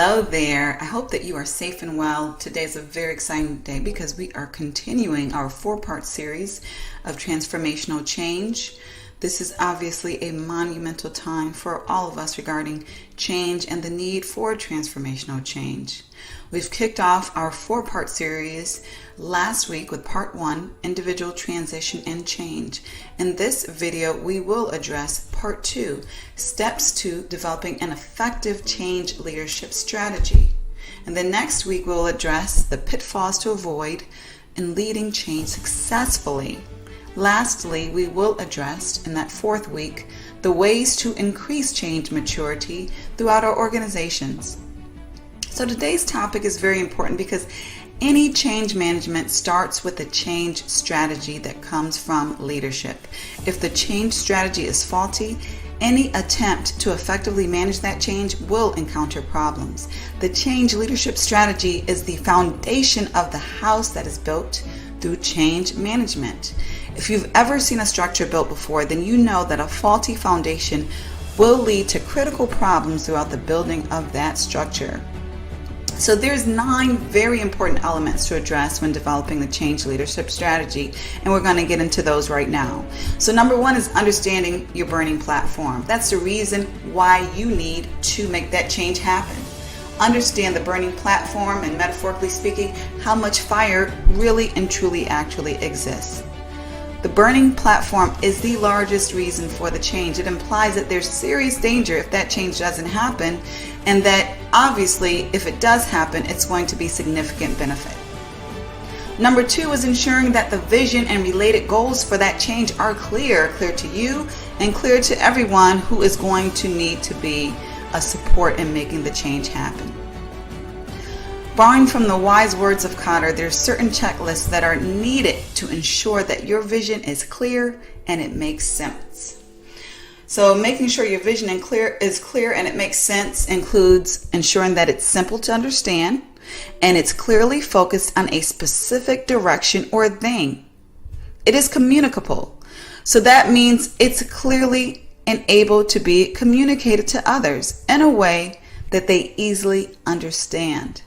Hello there. I hope that you are safe and well. Today is a very exciting day because we are continuing our 4-part series of transformational change. This is obviously a monumental time for all of us regarding change and the need for transformational change. We've kicked off our 4-part series last week with part 1, individual transition and change. In this video, we will address part 2, steps to developing an effective change leadership strategy. And then next week, we'll address the pitfalls to avoid in leading change successfully. Lastly, we will address in that 4th week the ways to increase change maturity throughout our organizations. So today's topic is very important because any change management starts with a change strategy that comes from leadership. If the change strategy is faulty, any attempt to effectively manage that change will encounter problems. The change leadership strategy is the foundation of the house that is built through change management. If you've ever seen a structure built before, then you know that a faulty foundation will lead to critical problems throughout the building of that structure. So there's 9 very important elements to address when developing the change leadership strategy, and we're going to get into those right now. So number 1 is understanding your burning platform. That's the reason why you need to make that change happen. Understand the burning platform and, metaphorically speaking, how much fire really and truly actually exists. The burning platform is the largest reason for the change. It implies that there's serious danger if that change doesn't happen, and that obviously if it does happen, it's going to be significant benefit. Number 2 is ensuring that the vision and related goals for that change are clear to you and clear to everyone who is going to need to be a support in making the change happen. Borrowing from the wise words of Kotter, there are certain checklists that are needed to ensure that your vision is clear and it makes sense. So making sure your vision is clear and it makes sense includes ensuring that it's simple to understand and it's clearly focused on a specific direction or thing. It is communicable. So that means it's clearly and able to be communicated to others in a way that they easily understand.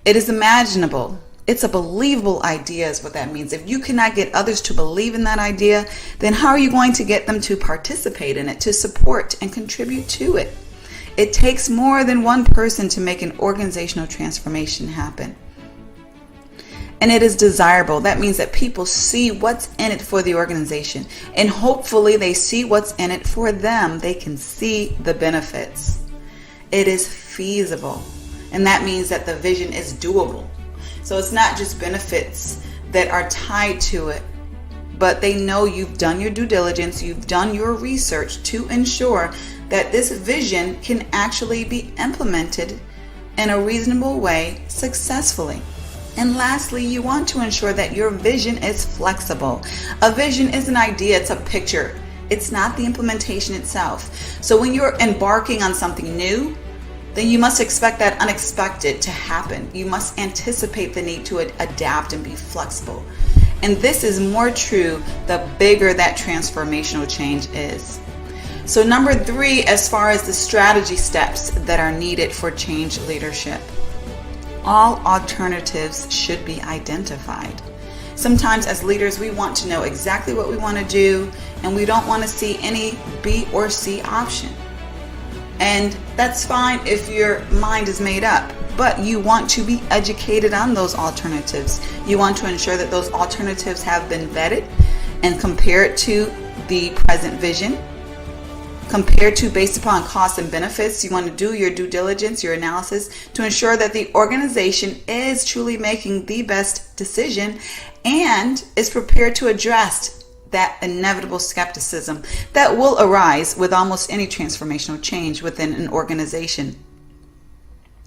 It is imaginable. It's a believable idea is what that means. If you cannot get others to believe in that idea, then how are you going to get them to participate in it, to support and contribute to it? It takes more than one person to make an organizational transformation happen. And it is desirable. That means that people see what's in it for the organization. And hopefully they see what's in it for them. They can see the benefits. It is feasible. And that means that the vision is doable. So it's not just benefits that are tied to it, but they know you've done your due diligence, you've done your research to ensure that this vision can actually be implemented in a reasonable way successfully. And lastly, you want to ensure that your vision is flexible. A vision is an idea, it's a picture. It's not the implementation itself. So when you're embarking on something new, then you must expect that unexpected to happen. You must anticipate the need to adapt and be flexible. And this is more true the bigger that transformational change is. So number 3, as far as the strategy steps that are needed for change leadership, all alternatives should be identified. Sometimes as leaders, we want to know exactly what we want to do, and we don't want to see any B or C option. And that's fine if your mind is made up, but you want to be educated on those alternatives. You want to ensure that those alternatives have been vetted and compared to the present vision, compared to based upon costs and benefits. You want to do your due diligence, your analysis to ensure that the organization is truly making the best decision and is prepared to address that inevitable skepticism that will arise with almost any transformational change within an organization.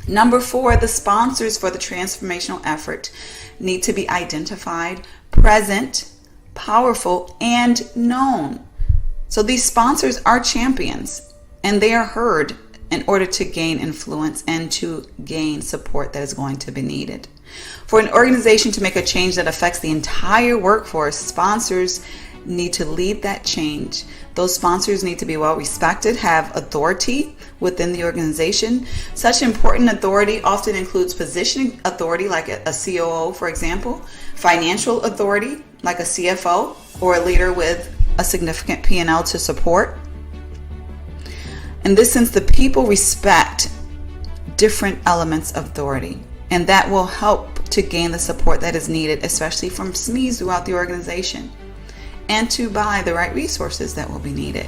Number 4, the sponsors for the transformational effort need to be identified, present, powerful, and known. So these sponsors are champions, and they are heard in order to gain influence and to gain support that is going to be needed. For an organization to make a change that affects the entire workforce, sponsors need to lead that change. Those sponsors need to be well respected, have authority within the organization. Such important authority often includes positioning authority, like a COO, for example, financial authority, like a CFO, or a leader with a significant P&L to support. In this sense, the people respect different elements of authority, and that will help to gain the support that is needed, especially from SMEs throughout the organization, and to buy the right resources that will be needed.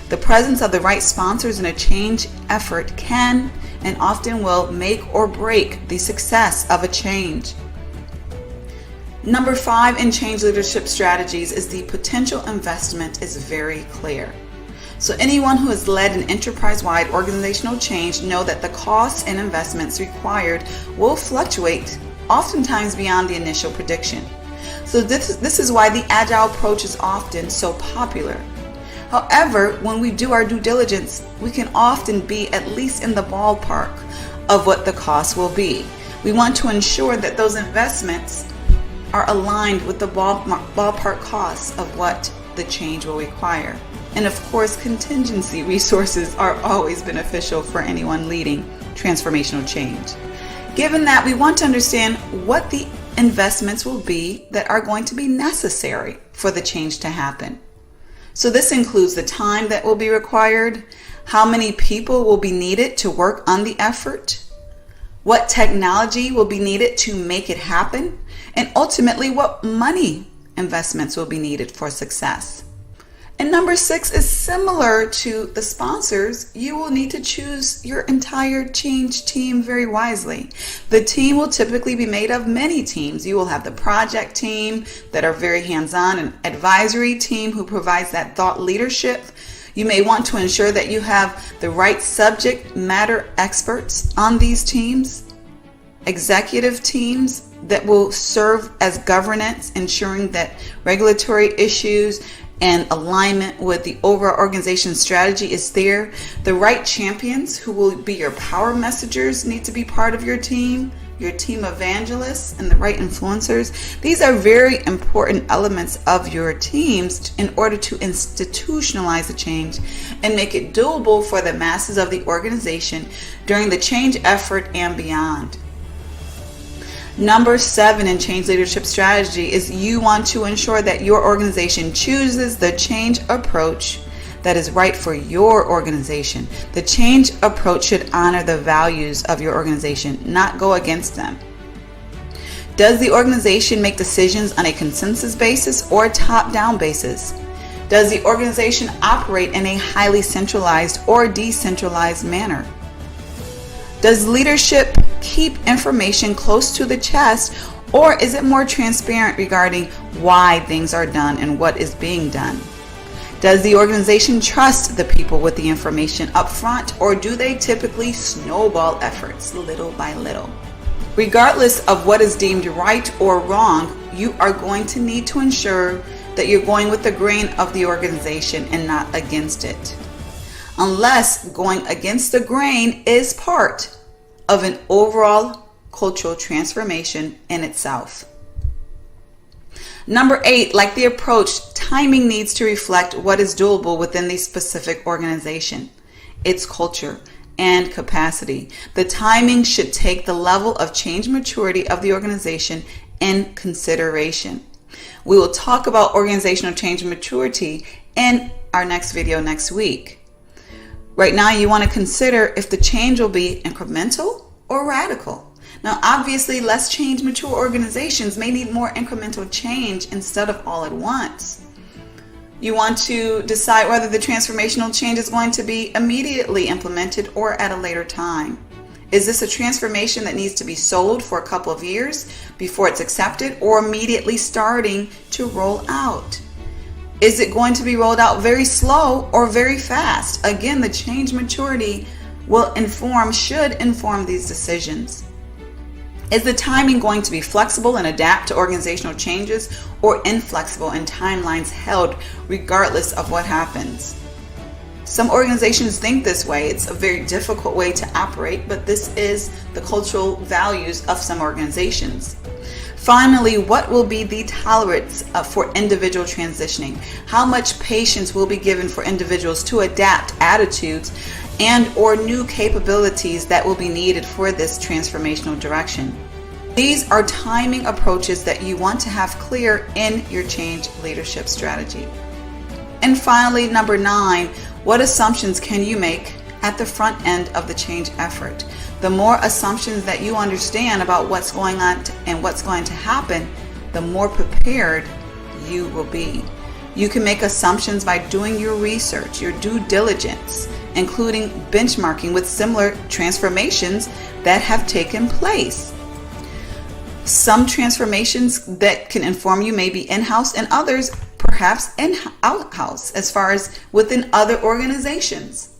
The presence of the right sponsors in a change effort can and often will make or break the success of a change. Number 5 in change leadership strategies is the potential investment is very clear. So anyone who has led an enterprise-wide organizational change know that the costs and investments required will fluctuate, oftentimes beyond the initial prediction. So this is why the agile approach is often so popular. However, when we do our due diligence, we can often be at least in the ballpark of what the cost will be. We want to ensure that those investments are aligned with the ballpark costs of what the change will require. And of course, contingency resources are always beneficial for anyone leading transformational change. Given that, we want to understand what the investments will be that are going to be necessary for the change to happen. So this includes the time that will be required, how many people will be needed to work on the effort, what technology will be needed to make it happen, and ultimately what money investments will be needed for success. And number 6 is similar to the sponsors. You will need to choose your entire change team very wisely. The team will typically be made of many teams. You will have the project team that are very hands-on, an advisory team who provides that thought leadership. You may want to ensure that you have the right subject matter experts on these teams, executive teams that will serve as governance, ensuring that regulatory issues and alignment with the overall organization strategy is there. The right champions who will be your power messengers need to be part of your team evangelists, and the right influencers. These are very important elements of your teams in order to institutionalize the change and make it doable for the masses of the organization during the change effort and beyond. Number 7 in change leadership strategy is you want to ensure that your organization chooses the change approach that is right for your organization. The change approach should honor the values of your organization, not go against them. Does the organization make decisions on a consensus basis or top-down basis? Does the organization operate in a highly centralized or decentralized manner? Does leadership keep information close to the chest, or is it more transparent regarding why things are done and what is being done? Does the organization trust the people with the information up front, or do they typically snowball efforts little by little? Regardless of what is deemed right or wrong, you are going to need to ensure that you're going with the grain of the organization and not against it, unless going against the grain is part of an overall cultural transformation in itself. Number 8, like the approach, timing needs to reflect what is doable within the specific organization, its culture, and capacity. The timing should take the level of change maturity of the organization in consideration. We will talk about organizational change maturity in our next video next week. Right now, you want to consider if the change will be incremental or radical. Now, obviously, less change mature organizations may need more incremental change instead of all at once. You want to decide whether the transformational change is going to be immediately implemented or at a later time. Is this a transformation that needs to be sold for a couple of years before it's accepted, or immediately starting to roll out? Is it going to be rolled out very slow or very fast? Again, the change maturity should inform these decisions. Is the timing going to be flexible and adapt to organizational changes, or inflexible and timelines held regardless of what happens? Some organizations think this way. It's a very difficult way to operate, but this is the cultural values of some organizations. Finally, what will be the tolerance for individual transitioning? How much patience will be given for individuals to adapt attitudes and or new capabilities that will be needed for this transformational direction? These are timing approaches that you want to have clear in your change leadership strategy. And finally, number 9, what assumptions can you make at the front end of the change effort? The more assumptions that you understand about what's going on and what's going to happen, the more prepared you will be. You can make assumptions by doing your research, your due diligence, including benchmarking with similar transformations that have taken place. Some transformations that can inform you may be in-house and others perhaps out-house as far as within other organizations.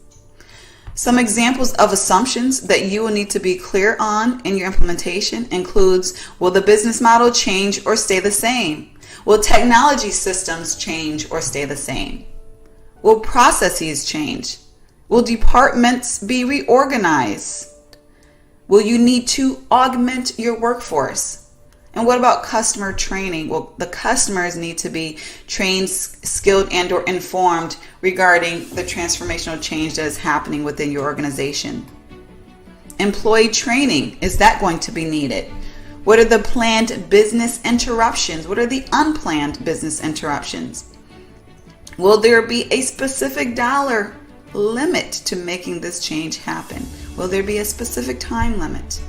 Some examples of assumptions that you will need to be clear on in your implementation includes, will the business model change or stay the same? Will technology systems change or stay the same? Will processes change? Will departments be reorganized? Will you need to augment your workforce? And what about customer training? Well, the customers need to be trained, skilled, and or informed regarding the transformational change that is happening within your organization. Employee training, is that going to be needed? What are the planned business interruptions? What are the unplanned business interruptions? Will there be a specific dollar limit to making this change happen? Will there be a specific time limit?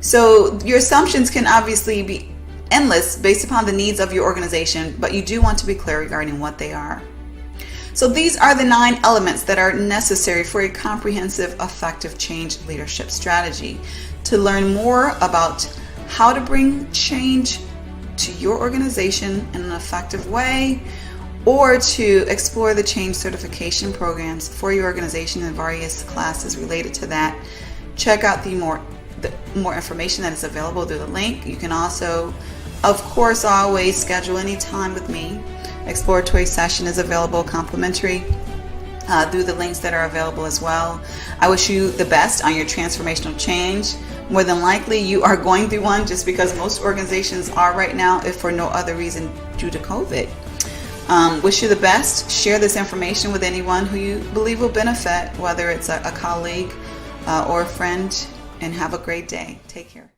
So your assumptions can obviously be endless based upon the needs of your organization, but you do want to be clear regarding what they are. So these are the 9 elements that are necessary for a comprehensive, effective change leadership strategy. To learn more about how to bring change to your organization in an effective way, or to explore the change certification programs for your organization and various classes related to that, check out the more information that is available through the link. You can also, of course, always schedule any time with me. Exploratory session is available complimentary through the links that are available as well. I wish you the best on your transformational change. More than likely you are going through one, just because most organizations are right now, if for no other reason due to COVID. Wish you the best. Share this information with anyone who you believe will benefit, whether it's a colleague or a friend, and have a great day. Take care.